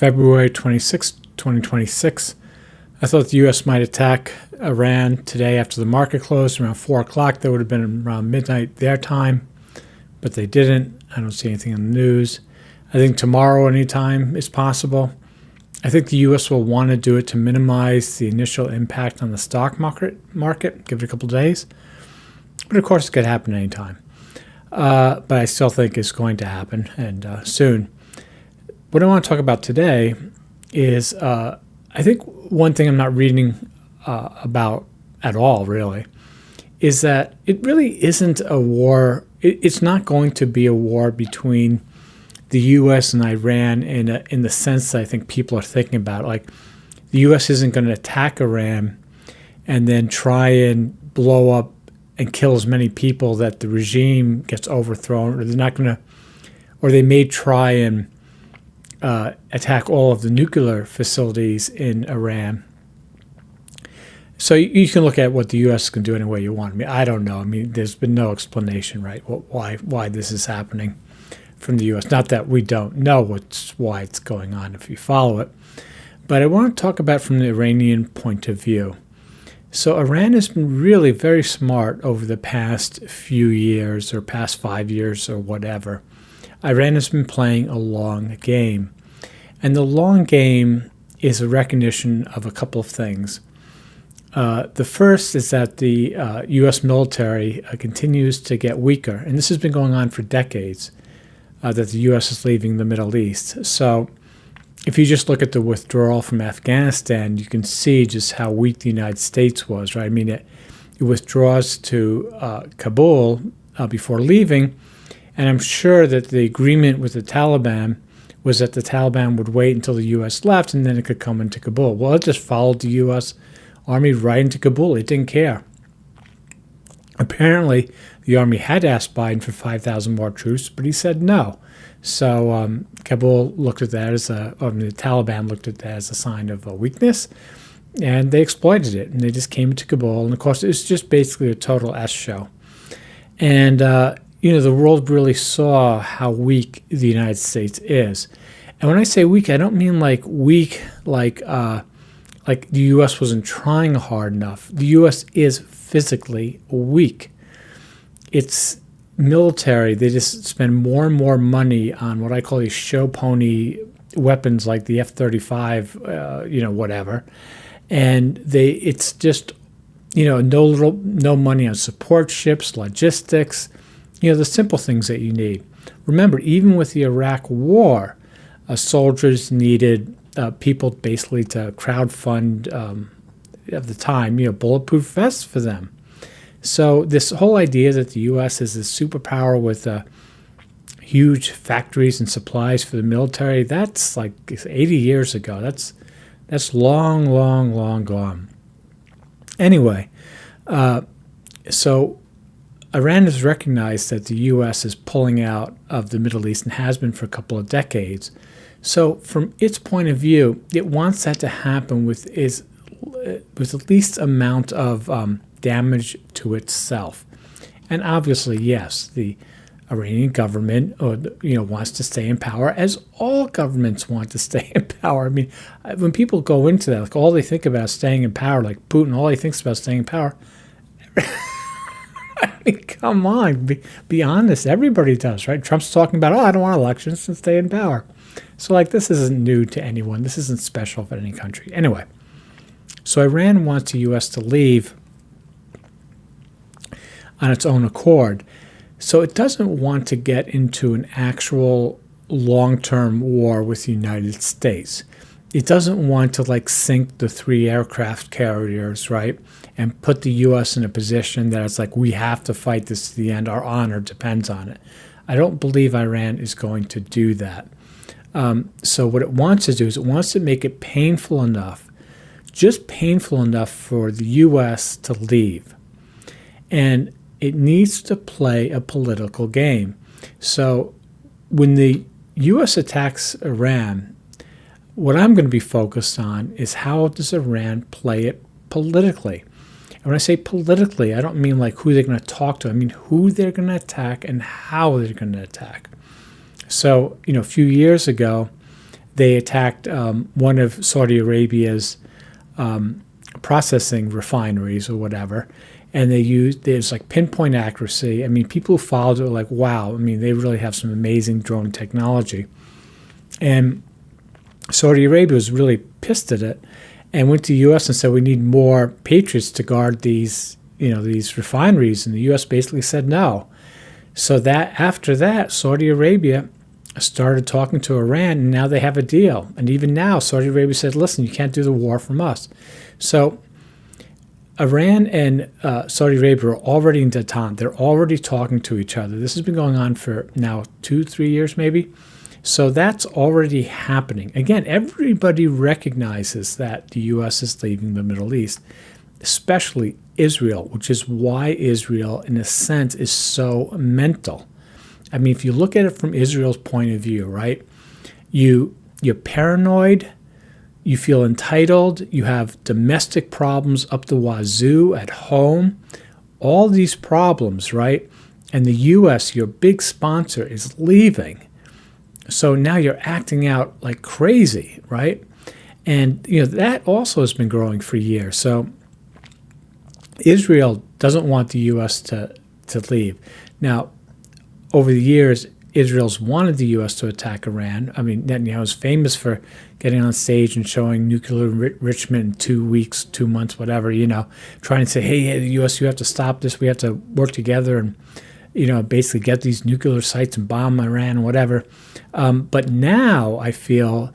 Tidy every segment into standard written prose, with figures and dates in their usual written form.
February 26, 2026. I thought the U.S. might attack Iran today after the market closed around 4 o'clock. That would have been around midnight their time, but they didn't. I don't see anything in the news. I think tomorrow anytime is possible. I think the U.S. will want to do it to minimize the initial impact on the stock market, give it a couple of days. But of course, it could happen anytime. But I still think it's going to happen, and soon. What I want to talk about today is I think one thing I'm not reading about at all, really, is that it really isn't a war. It's not going to be a war between the U.S. and Iran in the sense that I think people are thinking about. Like, the U.S. isn't going to attack Iran and then try and blow up and kill as many people that the regime gets overthrown, or they're not going to, or they may try and attack all of the nuclear facilities in Iran. So you can look at what the U.S. can do any way you want. I mean, I don't know. I mean, there's been no explanation, right, why this is happening from the U.S. Not that we don't know why it's going on if you follow it. But I want to talk about from the Iranian point of view. So Iran has been really very smart over the past few years, or past 5 years, or whatever. Iran has been playing a long game. And the long game is a recognition of a couple of things. The first is that the U.S. military continues to get weaker. And this has been going on for decades, that the U.S. is leaving the Middle East. So if you just look at the withdrawal from Afghanistan, you can see just how weak the United States was, right? I mean, it withdraws to Kabul before leaving. And I'm sure that the agreement with the Taliban was that the Taliban would wait until the U.S. left and then it could come into Kabul. Well, it just followed the U.S. Army right into Kabul. It didn't care. Apparently, the Army had asked Biden for 5,000 more troops, but he said no. So Kabul looked at that the Taliban looked at that as a sign of weakness, and they exploited it. And they just came into Kabul. And, of course, it was just basically a total S show. And, the world really saw how weak the United States is. And when I say weak, I don't mean like weak like the U.S. wasn't trying hard enough. The U.S. is physically weak. It's military. They just spend more and more money on what I call these show pony weapons like the F-35, whatever. And it's just, no money on support ships, logistics, the simple things that you need. Remember, even with the Iraq War, soldiers needed people basically to crowdfund at the time, bulletproof vests for them. So this whole idea that the U.S. is a superpower with huge factories and supplies for the military, that's like 80 years ago. That's long, long, long gone. Anyway, so Iran has recognized that the U.S. is pulling out of the Middle East and has been for a couple of decades. So from its point of view, it wants that to happen with the least amount of damage to itself. And obviously, yes, the Iranian government wants to stay in power, as all governments want to stay in power. I mean, when people go into that, like all they think about is staying in power, like Putin, all he thinks about is staying in power. I mean, come on, be honest. Everybody does, right? Trump's talking about, I don't want elections to stay in power. So, this isn't new to anyone. This isn't special for any country. Anyway, so Iran wants the U.S. to leave on its own accord. So it doesn't want to get into an actual long-term war with the United States. It doesn't want to sink the 3 aircraft carriers, right, and put the U.S. in a position that it's we have to fight this to the end. Our honor depends on it. I don't believe Iran is going to do that. So what it wants to do is it wants to make it painful enough, just painful enough for the U.S. to leave. And it needs to play a political game. So when the U.S. attacks Iran, what I'm going to be focused on is how does Iran play it politically. And when I say politically, I don't mean who they're going to talk to. I mean who they're going to attack and how they're going to attack. So, a few years ago, they attacked one of Saudi Arabia's processing refineries or whatever, and there's like pinpoint accuracy. I mean, people who followed it were like, wow, I mean, they really have some amazing drone technology. And Saudi Arabia was really pissed at it and went to the U.S. and said, we need more Patriots to guard these refineries. And the U.S. basically said no. So that after that, Saudi Arabia started talking to Iran, and now they have a deal. And even now, Saudi Arabia said, listen, you can't do the war from us. So Iran and Saudi Arabia are already in detente. They're already talking to each other. This has been going on for now 2-3 years maybe. So that's already happening. Again, everybody recognizes that the U.S. is leaving the Middle East, especially Israel, which is why Israel, in a sense, is so mental. I mean, if you look at it from Israel's point of view, right, you're paranoid, you feel entitled, you have domestic problems up the wazoo at home, all these problems, right? And the U.S., your big sponsor, is leaving. So now you're acting out like crazy, right? And that also has been growing for years. So Israel doesn't want the U.S. to leave. Now, over the years, Israel's wanted the U.S. to attack Iran. I mean, Netanyahu is famous for getting on stage and showing nuclear enrichment in 2 weeks, 2 months, whatever, trying to say, hey, the U.S., you have to stop this. We have to work together and, basically get these nuclear sites and bomb Iran, whatever. But now I feel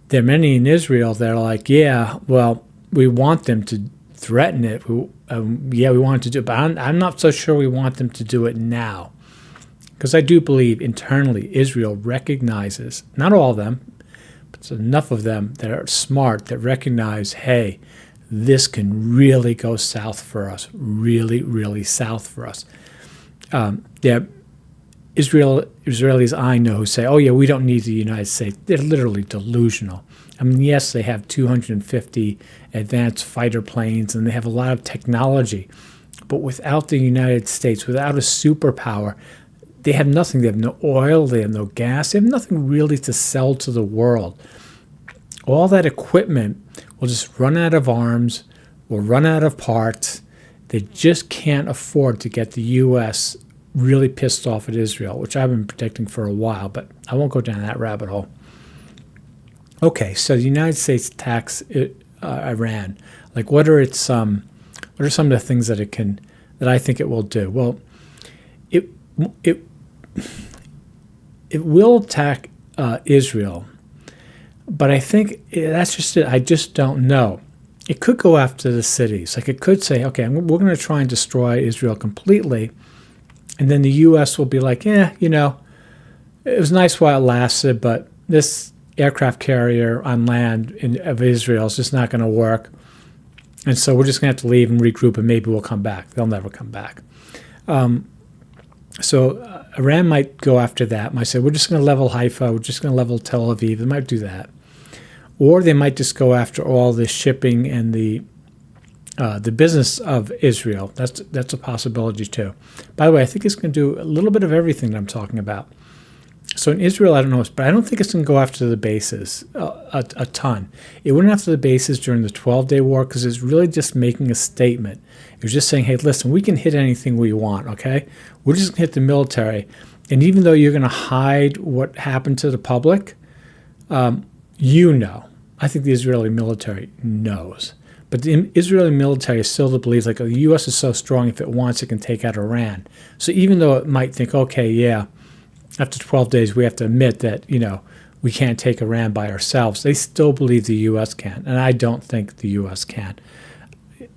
there are many in Israel that are like, yeah, well, we want them to threaten it. We want to do it, but I'm not so sure we want them to do it now. Because I do believe internally Israel recognizes, not all of them, but it's enough of them that are smart that recognize, hey, this can really go south for us, really, really south for us. Israelis I know who say, oh, yeah, we don't need the United States. They're literally delusional. I mean, yes, they have 250 advanced fighter planes and they have a lot of technology. But without the United States, without a superpower, they have nothing. They have no oil. They have no gas. They have nothing really to sell to the world. All that equipment will just run out of arms, will run out of parts. They just can't afford to get the U.S. really pissed off at Israel, which I've been predicting for a while, but I won't go down that rabbit hole. Okay, so the United States attacks Iran. Like, what are some of the things that I think it will do? Well, it will attack Israel, but I think that's just it. I just don't know. It could go after the cities. Like, it could say, okay, we're going to try and destroy Israel completely, and then the U.S. will be like, it was nice while it lasted, but this aircraft carrier on land of Israel is just not going to work, and so we're just going to have to leave and regroup, and maybe we'll come back. They'll never come back. So Iran might go after that, might say, we're just going to level Haifa, we're just going to level Tel Aviv. They might do that. Or they might just go after all the shipping and the business of Israel. That's a possibility too. By the way, I think it's going to do a little bit of everything that I'm talking about. So in Israel, I don't know, but I don't think it's going to go after the bases a ton. It went after the bases during the 12-day war because it's really just making a statement. It was just saying, hey, listen, we can hit anything we want, okay? We're just going to hit the military. And even though you're going to hide what happened to the public, I think the Israeli military knows. But the Israeli military still believes, like, the U.S. is so strong, if it wants, it can take out Iran. So even though it might think, okay, yeah, after 12 days, we have to admit that, we can't take Iran by ourselves, they still believe the U.S. can. And I don't think the U.S. can.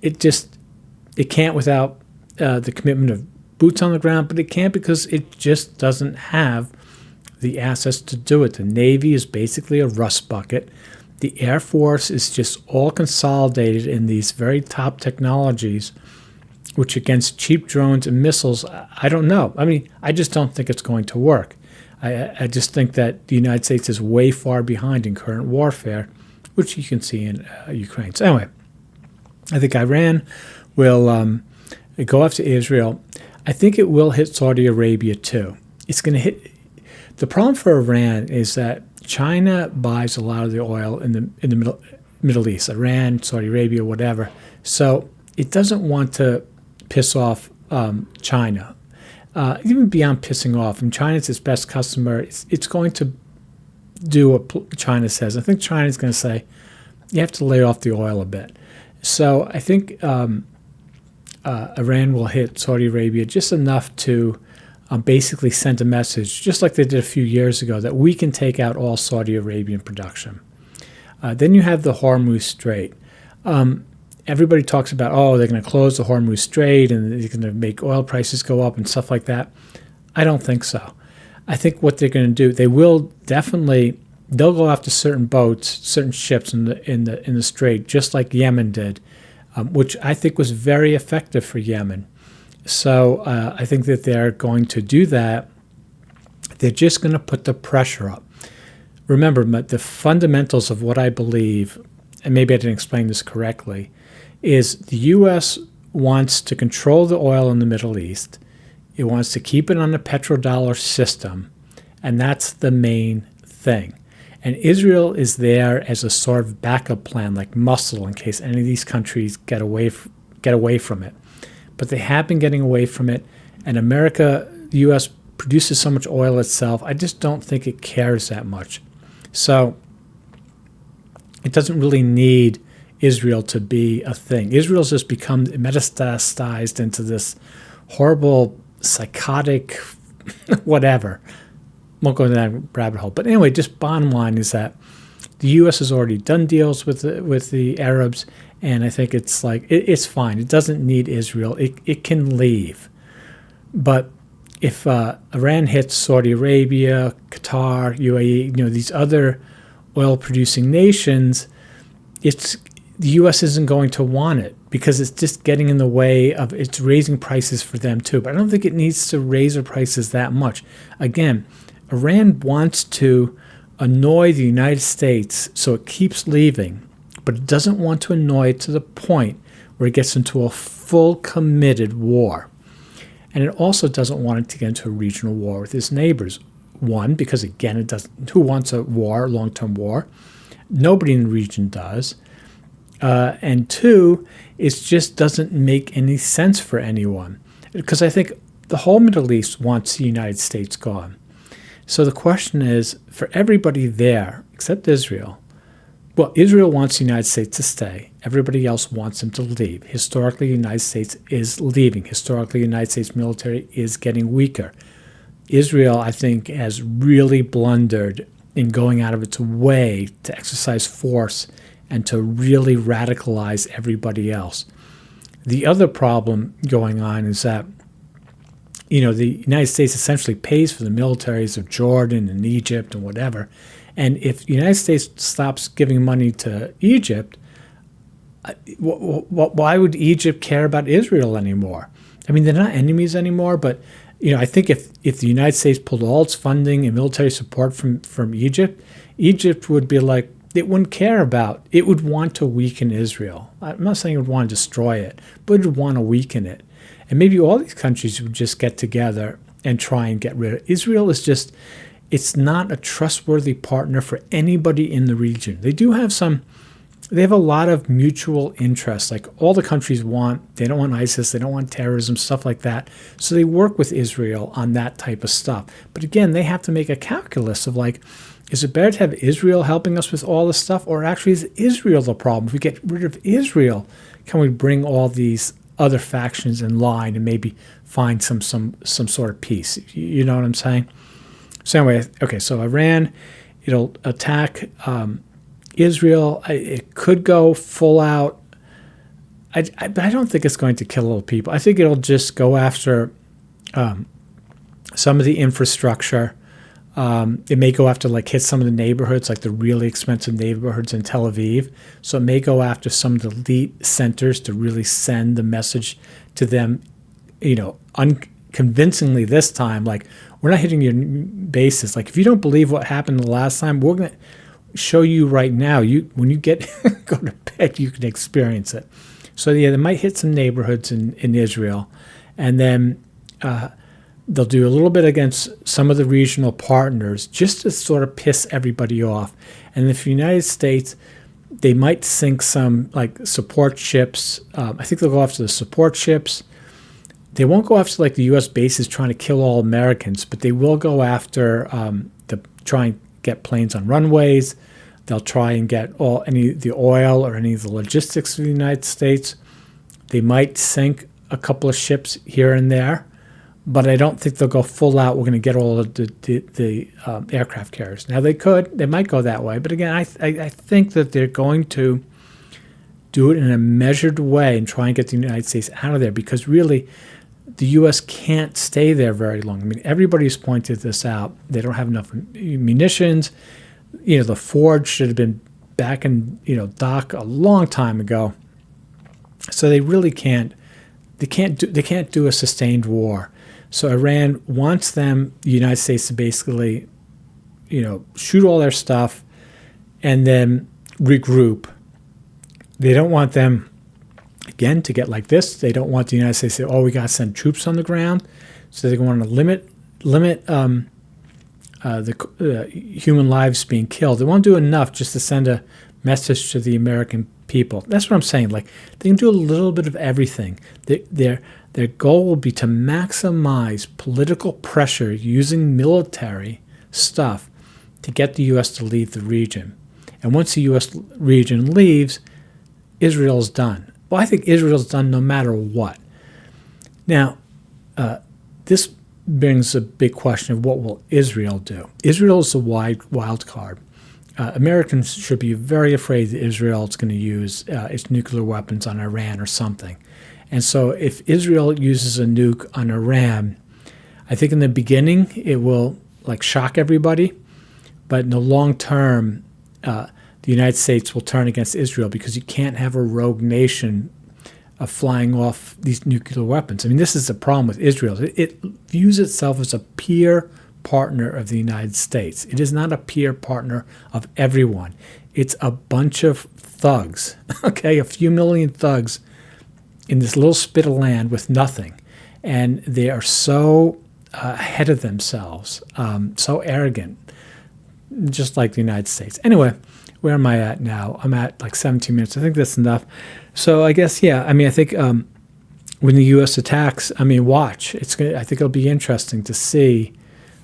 It can't without the commitment of boots on the ground, but it can't because it just doesn't have the assets to do it. The Navy is basically a rust bucket. The Air Force is just all consolidated in these very top technologies, which against cheap drones and missiles, I don't know. I mean, I just don't think it's going to work. I just think that the United States is way far behind in current warfare, which you can see in Ukraine. So anyway, I think Iran will go after Israel. I think it will hit Saudi Arabia too. It's going to hit. The problem for Iran is that China buys a lot of the oil in the Middle East, Iran, Saudi Arabia, whatever. So it doesn't want to piss off China. Even beyond pissing off, and China's its best customer. It's going to do what China says. I think China's going to say, you have to lay off the oil a bit. So I think Iran will hit Saudi Arabia just enough to basically send a message, just like they did a few years ago, that we can take out all Saudi Arabian production. Then you have the Hormuz Strait. Everybody talks about, oh, they're going to close the Hormuz Strait and they're going to make oil prices go up and stuff like that. I don't think so. I think what they're going to do, they'll go after certain boats, certain ships in the strait, just like Yemen did, which I think was very effective for Yemen. So I think that they're going to do that. They're just going to put the pressure up. Remember, the fundamentals of what I believe, and maybe I didn't explain this correctly, is the U.S. wants to control the oil in the Middle East. It wants to keep it on the petrodollar system, and that's the main thing. And Israel is there as a sort of backup plan, like muscle, in case any of these countries get away from it. But they have been getting away from it, and America, the U.S., produces so much oil itself, I just don't think it cares that much. So it doesn't really need Israel to be a thing. Israel's just become metastasized into this horrible, psychotic, whatever. Won't go into that rabbit hole. But anyway, just bottom line is that the U.S. has already done deals with the Arabs, and I think it's like it's fine. It doesn't need Israel. It can leave. But if Iran hits Saudi Arabia, Qatar, UAE, these other oil-producing nations, the U.S. isn't going to want it because it's just getting in the way of it's raising prices for them too. But I don't think it needs to raise the prices that much. Again, Iran wants to annoy the United States so it keeps leaving, but it doesn't want to annoy it to the point where it gets into a full committed war. And it also doesn't want it to get into a regional war with its neighbors. One, because again, it doesn't. Who wants a war, long-term war? Nobody in the region does. And two, it just doesn't make any sense for anyone. Because I think the whole Middle East wants the United States gone. So the question is, for everybody there, except Israel, well, Israel wants the United States to stay. Everybody else wants them to leave. Historically, the United States is leaving. Historically, the United States military is getting weaker. Israel, I think, has really blundered in going out of its way to exercise force and to really radicalize everybody else. The other problem going on is that, the United States essentially pays for the militaries of Jordan and Egypt and whatever. And if the United States stops giving money to Egypt, why would Egypt care about Israel anymore? I mean, they're not enemies anymore, but I think if the United States pulled all its funding and military support from Egypt, Egypt would be like, it wouldn't care about, it would want to weaken Israel. I'm not saying it would want to destroy it, but it would want to weaken it. And maybe all these countries would just get together and try and get rid of it. Israel is just, it's not a trustworthy partner for anybody in the region. They have a lot of mutual interests. Like all the countries they don't want ISIS, they don't want terrorism, stuff like that. So they work with Israel on that type of stuff. But again, they have to make a calculus of like, is it better to have Israel helping us with all this stuff, or actually is Israel the problem? If we get rid of Israel, can we bring all these other factions in line and maybe find some sort of peace? You know what I'm saying? So anyway, okay, so Iran, it'll attack Israel. It could go full out. But I don't think it's going to kill all people. I think it'll just go after some of the infrastructure. It may go after, hit some of the neighborhoods, like the really expensive neighborhoods in Tel Aviv. So it may go after some of the elite centers to really send the message to them, unconvincingly this time, like, we're not hitting your bases. Like, if you don't believe what happened the last time, we're going to show you right now. When you go to bed, you can experience it. So yeah, they might hit some neighborhoods in Israel, and then They'll do a little bit against some of the regional partners just to sort of piss everybody off. And if the United States, they might sink some like support ships. I think they'll go after the support ships. They won't go after like the U.S. bases trying to kill all Americans, but they will go after try and get planes on runways. They'll try and get any of the oil or any of the logistics of the United States. They might sink a couple of ships here and there, but I don't think they'll go full out. We're going to get all of the aircraft carriers. Now they might go that way, but again, I think that they're going to do it in a measured way and try and get the United States out of there, because really the U.S. can't stay there very long. I mean, everybody's pointed this out. They don't have enough munitions. The Ford should have been back in dock a long time ago. So they really can't. They can't do a sustained war. So Iran wants the United States, to basically, shoot all their stuff and then regroup. They don't want them, again, to get like this. They don't want the United States to say, "Oh, we got to send troops on the ground." So they want to limit the human lives being killed. They won't do enough just to send a message to the American people. That's what I'm saying. Like, they can do a little bit of everything. Their goal will be to maximize political pressure using military stuff to get the U.S. to leave the region. And once the U.S. region leaves, Israel's done. Well, I think Israel's done no matter what. Now, this brings a big question of what will Israel do. Israel is a wild card. Americans should be very afraid that Israel is going to use its nuclear weapons on Iran or something. And so if Israel uses a nuke on Iran, I think in the beginning it will shock everybody, but in the long term, the United States will turn against Israel, because you can't have a rogue nation flying off these nuclear weapons. I mean, this is the problem with Israel. It views itself as a peer partner of the United States. It is not a peer partner of everyone. It's a bunch of thugs, okay, a few million thugs in this little spit of land with nothing. And they are so ahead of themselves, so arrogant, just like the United States. Anyway, where am I at now? I'm at 17 minutes. I think that's enough. So I guess, yeah, I mean, I think when the U.S. attacks, watch. I think it'll be interesting to see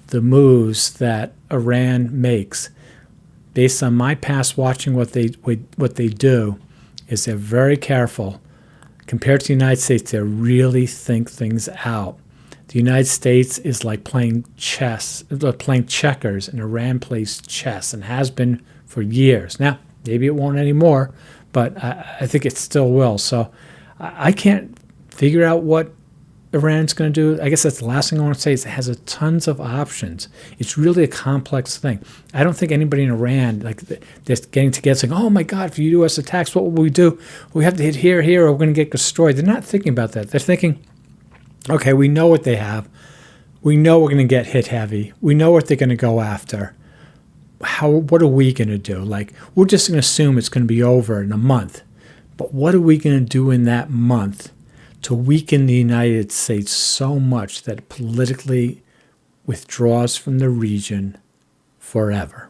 the moves that Iran makes. Based on my past watching what they do, is they're very careful. Compared to the United States, they really think things out. The United States is like playing checkers, and Iran plays chess and has been for years. Now, maybe it won't anymore, but I think it still will. So I can't figure out what Iran's going to do. I guess that's the last thing I want to say, is it has tons of options. It's really a complex thing. I don't think anybody in Iran, they're getting together saying, "Oh my God, if the U.S. attacks, what will we do? We have to hit here, or we're going to get destroyed." They're not thinking about that. They're thinking, okay, we know what they have. We know we're going to get hit heavy. We know what they're going to go after. What are we going to do? We're just going to assume it's going to be over in a month. But what are we going to do in that month to weaken the United States so much that it politically withdraws from the region forever?